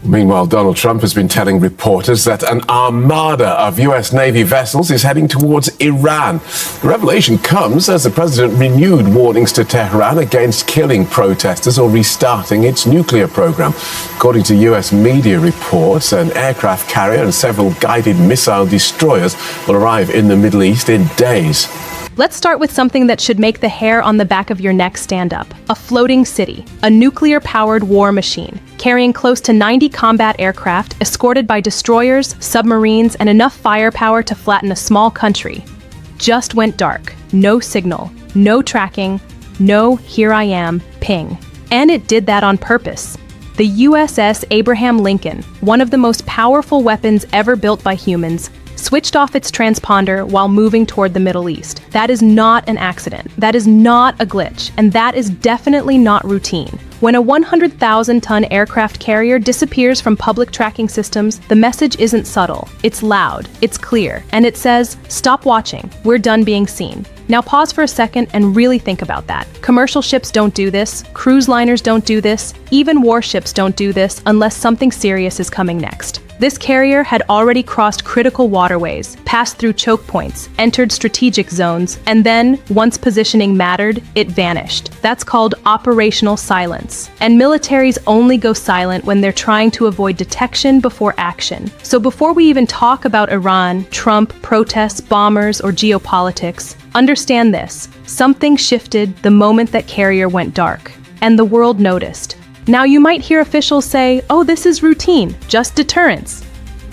Meanwhile, Donald Trump has been telling reporters that an armada of U.S. Navy vessels is heading towards Iran. The revelation comes as the president renewed warnings to Tehran against killing protesters or restarting its nuclear program. According to U.S. media reports, an aircraft carrier and several guided missile destroyers will arrive in the Middle East in days. Let's start with something that should make the hair on the back of your neck stand up. A floating city, a nuclear-powered war machine, carrying close to 90 combat aircraft, escorted by destroyers, submarines, and enough firepower to flatten a small country. Just went dark. No signal, no tracking, no "here I am" ping. And it did that on purpose. The USS Abraham Lincoln, one of the most powerful weapons ever built by humans, switched off its transponder while moving toward the Middle East. That is not an accident. That is not a glitch. And that is definitely not routine. When a 100,000-ton aircraft carrier disappears from public tracking systems, the message isn't subtle. It's loud, it's clear, and it says, "Stop watching. We're done being seen." Now pause for a second and really think about that. Commercial ships don't do this, cruise liners don't do this, even warships don't do this unless something serious is coming next. This carrier had already crossed critical waterways, passed through choke points, entered strategic zones, and then, once positioning mattered, it vanished. That's called operational silence. And militaries only go silent when they're trying to avoid detection before action. So before we even talk about Iran, Trump, protests, bombers, or geopolitics, understand this. Something shifted the moment that carrier went dark, and the world noticed. Now you might hear officials say, "Oh, this is routine, just deterrence,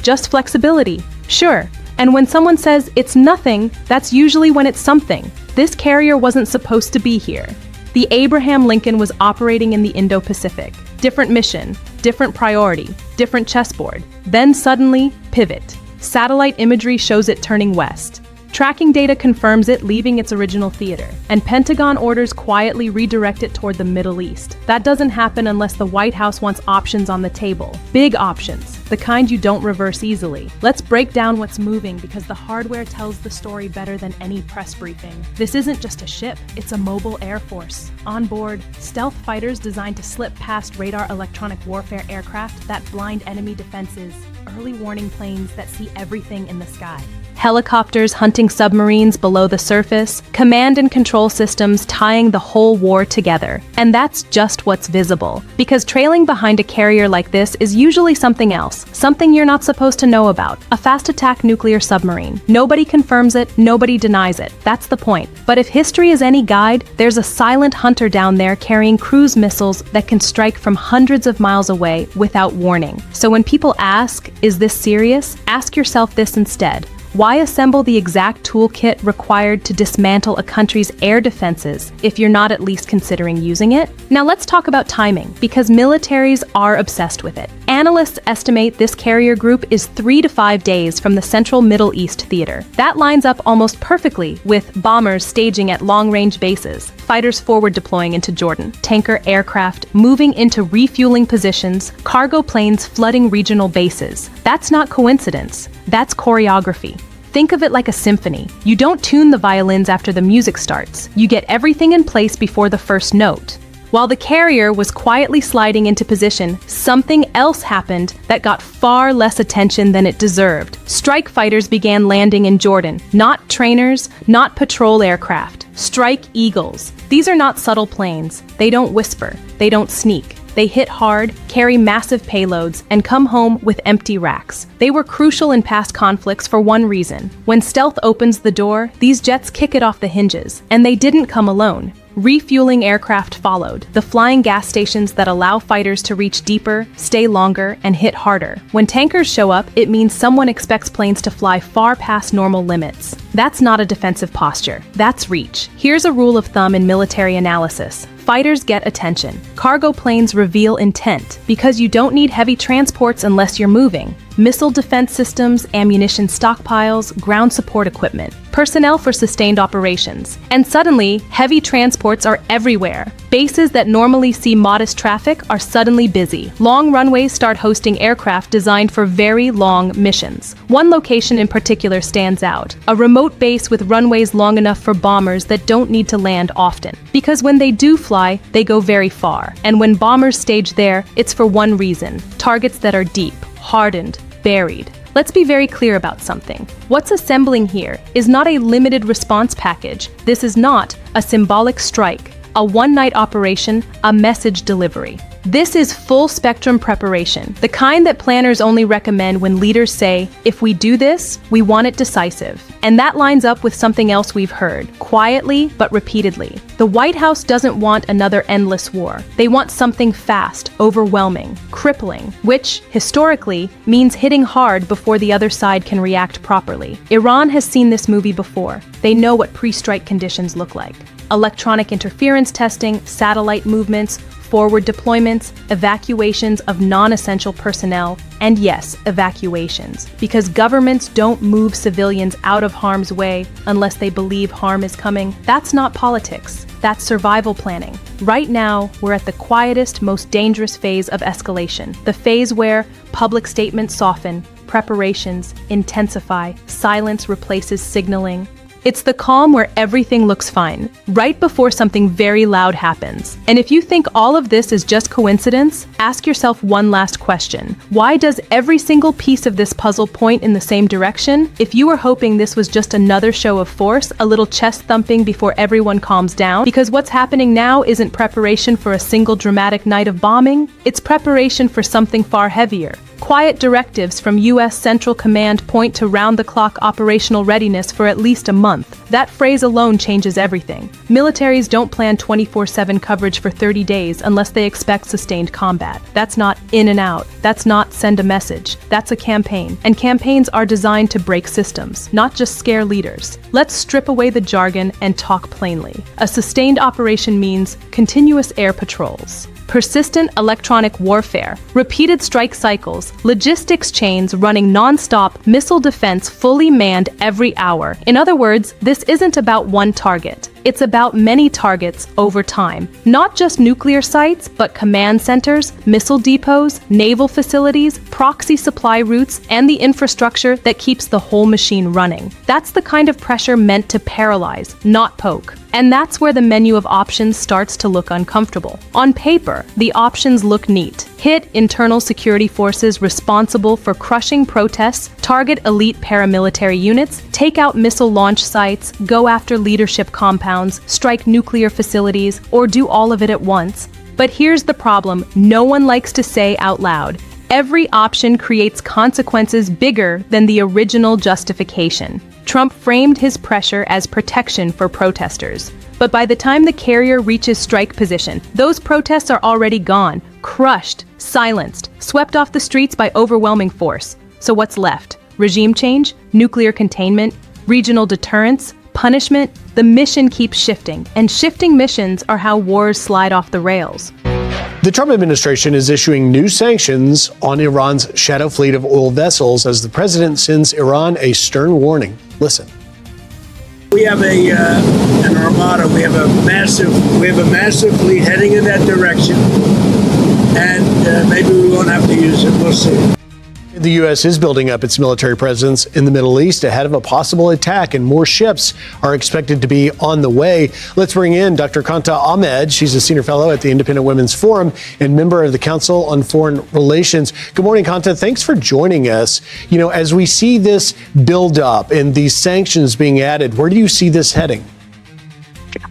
just flexibility." Sure, and when someone says it's nothing, that's usually when it's something. This carrier wasn't supposed to be here. The Abraham Lincoln was operating in the Indo-Pacific. Different mission, different priority, different chessboard. Then suddenly, pivot. Satellite imagery shows it turning west. Tracking data confirms it leaving its original theater, and Pentagon orders quietly redirect it toward the Middle East. That doesn't happen unless the White House wants options on the table. Big options, the kind you don't reverse easily. Let's break down what's moving because the hardware tells the story better than any press briefing. This isn't just a ship, it's a mobile air force. On board, stealth fighters designed to slip past radar electronic warfare aircraft that blind enemy defenses, early warning planes that see everything in the sky. Helicopters hunting submarines below the surface, command and control systems tying the whole war together. And that's just what's visible. Because trailing behind a carrier like this is usually something else, something you're not supposed to know about. A fast attack nuclear submarine. Nobody confirms it, nobody denies it. That's the point. But if history is any guide, there's a silent hunter down there carrying cruise missiles that can strike from hundreds of miles away without warning. So when people ask, "Is this serious?" ask yourself this instead. Why assemble the exact toolkit required to dismantle a country's air defenses if you're not at least considering using it? Now let's talk about timing, because militaries are obsessed with it. Analysts estimate this carrier group is 3 to 5 days from the central Middle East theater. That lines up almost perfectly with bombers staging at long-range bases, fighters forward deploying into Jordan, tanker aircraft moving into refueling positions, cargo planes flooding regional bases. That's not coincidence. That's choreography. Think of it like a symphony. You don't tune the violins after the music starts. You get everything in place before the first note. While the carrier was quietly sliding into position, something else happened that got far less attention than it deserved. Strike fighters began landing in Jordan. Not trainers, not patrol aircraft. Strike Eagles. These are not subtle planes. They don't whisper. They don't sneak. They hit hard, carry massive payloads, and come home with empty racks. They were crucial in past conflicts for one reason. When stealth opens the door, these jets kick it off the hinges. And they didn't come alone. Refueling aircraft followed, the flying gas stations that allow fighters to reach deeper, stay longer, and hit harder. When tankers show up, it means someone expects planes to fly far past normal limits. That's not a defensive posture. That's reach. Here's a rule of thumb in military analysis. Fighters get attention. Cargo planes reveal intent, because you don't need heavy transports unless you're moving. Missile defense systems, ammunition stockpiles, ground support equipment. personnel for sustained operations. And suddenly, heavy transports are everywhere. Bases that normally see modest traffic are suddenly busy. Long runways start hosting aircraft designed for very long missions. One location in particular stands out, a remote base with runways long enough for bombers that don't need to land often. Because when they do fly, they go very far. And when bombers stage there, it's for one reason: targets that are deep, hardened, buried. Let's be very clear about something. What's assembling here is not a limited response package. This is not a symbolic strike, a one-night operation, a message delivery. This is full-spectrum preparation, the kind that planners only recommend when leaders say, if we do this, we want it decisive. And that lines up with something else we've heard, quietly but repeatedly. The White House doesn't want another endless war. They want something fast, overwhelming, crippling, which, historically, means hitting hard before the other side can react properly. Iran has seen this movie before. They know what pre-strike conditions look like. Electronic interference testing, satellite movements, forward deployments, evacuations of non-essential personnel, and yes, evacuations. Because governments don't move civilians out of harm's way unless they believe harm is coming. That's not politics. That's survival planning. Right now, we're at the quietest, most dangerous phase of escalation. The phase where public statements soften, preparations intensify, silence replaces signaling. It's the calm where everything looks fine, right before something very loud happens. And if you think all of this is just coincidence, ask yourself one last question. Why does every single piece of this puzzle point in the same direction? If you were hoping this was just another show of force, a little chest thumping before everyone calms down, because what's happening now isn't preparation for a single dramatic night of bombing, it's preparation for something far heavier. Quiet directives from U.S. Central Command point to round-the-clock operational readiness for at least a month. That phrase alone changes everything. Militaries don't plan 24/7 coverage for 30 days unless they expect sustained combat. That's not in and out. That's not send a message. That's a campaign. And campaigns are designed to break systems, not just scare leaders. Let's strip away the jargon and talk plainly. A sustained operation means continuous air patrols, persistent electronic warfare, repeated strike cycles, logistics chains running non-stop, missile defense fully manned every hour. In other words, this isn't about one target. It's about many targets over time. Not just nuclear sites, but command centers, missile depots, naval facilities, proxy supply routes, and the infrastructure that keeps the whole machine running. That's the kind of pressure meant to paralyze, not poke. And that's where the menu of options starts to look uncomfortable. On paper, the options look neat. Hit internal security forces responsible for crushing protests, target elite paramilitary units, take out missile launch sites, go after leadership compounds, strike nuclear facilities, or do all of it at once. But here's the problem no one likes to say out loud. Every option creates consequences bigger than the original justification. Trump framed his pressure as protection for protesters. But by the time the carrier reaches strike position, those protests are already gone, crushed, silenced, swept off the streets by overwhelming force. So what's left? Regime change? Nuclear containment? Regional deterrence? Punishment? The mission keeps shifting, and shifting missions are how wars slide off the rails. The Trump administration is issuing new sanctions on Iran's shadow fleet of oil vessels as the president sends Iran a stern warning. Listen. We have an armada. We have a massive fleet heading in that direction, and maybe we won't have to use it. We'll see. The U.S. is building up its military presence in the Middle East ahead of a possible attack, and more ships are expected to be on the way. Let's bring in Dr. Kanta Ahmed. She's a senior fellow at the Independent Women's Forum and member of the Council on Foreign Relations. Good morning, Kanta. Thanks for joining us. You know, as we see this build up and these sanctions being added, where do you see this heading?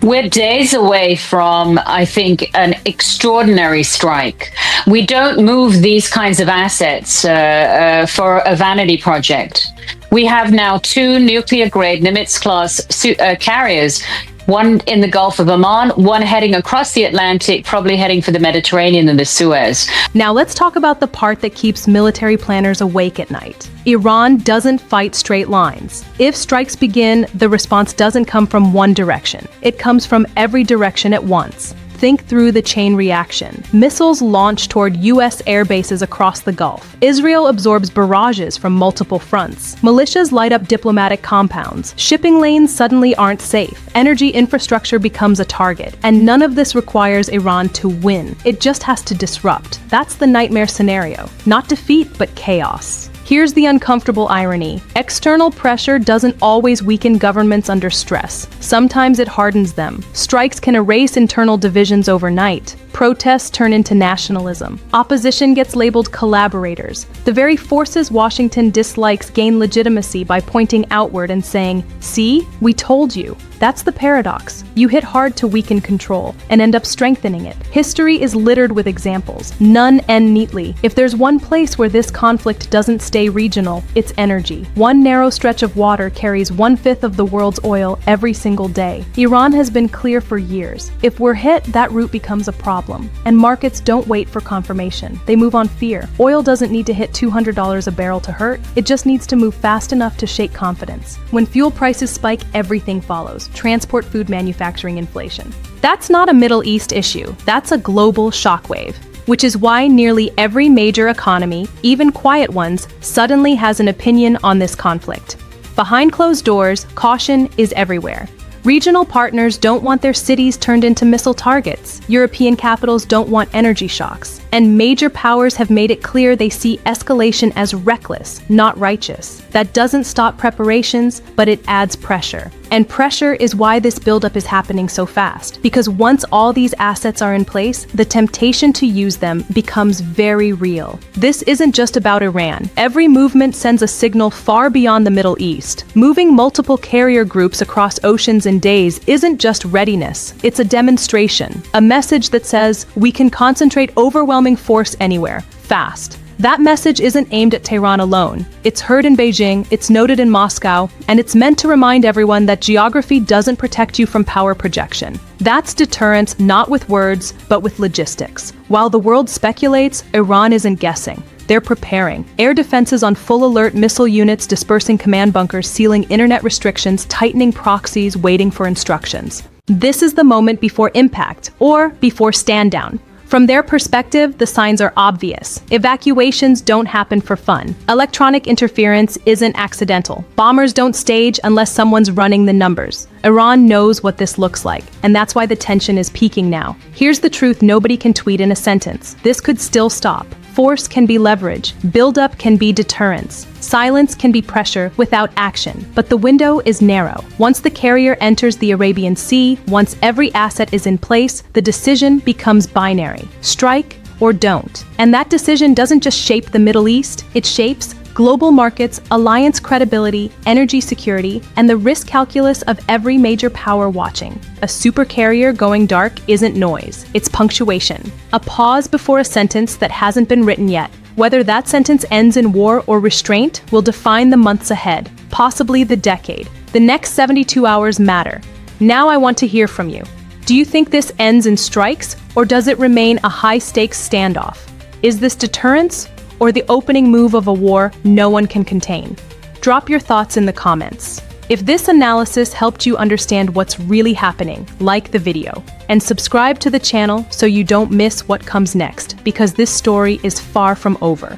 We're days away from, I think, an extraordinary strike. We don't move these kinds of assets for a vanity project. We have now 2 nuclear-grade Nimitz-class carriers, one in the Gulf of Oman, one heading across the Atlantic, probably heading for the Mediterranean and the Suez. Now let's talk about the part that keeps military planners awake at night. Iran doesn't fight straight lines. If strikes begin, the response doesn't come from one direction. It comes from every direction at once. Think through the chain reaction. Missiles launch toward U.S. air bases across the Gulf. Israel absorbs barrages from multiple fronts. Militias light up diplomatic compounds. Shipping lanes suddenly aren't safe. Energy infrastructure becomes a target. And none of this requires Iran to win. It just has to disrupt. That's the nightmare scenario. Not defeat, but chaos. Here's the uncomfortable irony. External pressure doesn't always weaken governments under stress. Sometimes it hardens them. Strikes can erase internal divisions overnight. Protests turn into nationalism. Opposition gets labeled collaborators. The very forces Washington dislikes gain legitimacy by pointing outward and saying, "See, we told you." That's the paradox. You hit hard to weaken control and end up strengthening it. History is littered with examples. None end neatly. If there's one place where this conflict doesn't stay regional, it's energy. One narrow stretch of water carries 1/5 of the world's oil every single day. Iran has been clear for years. If we're hit, that route becomes a problem. And markets don't wait for confirmation. They move on fear. Oil doesn't need to hit $200 a barrel to hurt. It just needs to move fast enough to shake confidence. When fuel prices spike, everything follows. Transport, food manufacturing, inflation. That's not a Middle East issue. That's a global shockwave. Which is why nearly every major economy, even quiet ones, suddenly has an opinion on this conflict. Behind closed doors, caution is everywhere. Regional partners don't want their cities turned into missile targets. European capitals don't want energy shocks. And major powers have made it clear they see escalation as reckless, not righteous. That doesn't stop preparations, but it adds pressure. And pressure is why this buildup is happening so fast. Because once all these assets are in place, the temptation to use them becomes very real. This isn't just about Iran. Every movement sends a signal far beyond the Middle East. Moving multiple carrier groups across oceans in days isn't just readiness. It's a demonstration. A message that says, we can concentrate overwhelming force anywhere, fast. That message isn't aimed at Tehran alone. It's heard in Beijing, it's noted in Moscow, and it's meant to remind everyone that geography doesn't protect you from power projection. That's deterrence, not with words, but with logistics. While the world speculates, Iran isn't guessing. They're preparing. Air defenses on full alert, missile units dispersing command bunkers, sealing internet restrictions, tightening proxies, waiting for instructions. This is the moment before impact, or before stand down. From their perspective, the signs are obvious. Evacuations don't happen for fun. Electronic interference isn't accidental. Bombers don't stage unless someone's running the numbers. Iran knows what this looks like, and that's why the tension is peaking now. Here's the truth nobody can tweet in a sentence. This could still stop. Force can be leverage. Buildup can be deterrence. Silence can be pressure without action. But the window is narrow. Once the carrier enters the Arabian Sea, once every asset is in place, the decision becomes binary. Strike or don't. And that decision doesn't just shape the Middle East, it shapes global markets, alliance credibility, energy security, and the risk calculus of every major power watching. A supercarrier going dark isn't noise, it's punctuation. A pause before a sentence that hasn't been written yet. Whether that sentence ends in war or restraint will define the months ahead, possibly the decade. The next 72 hours matter. Now I want to hear from you. Do you think this ends in strikes, or does it remain a high-stakes standoff? Is this deterrence, or the opening move of a war no one can contain? Drop your thoughts in the comments. If this analysis helped you understand what's really happening, like the video, and subscribe to the channel so you don't miss what comes next, because this story is far from over.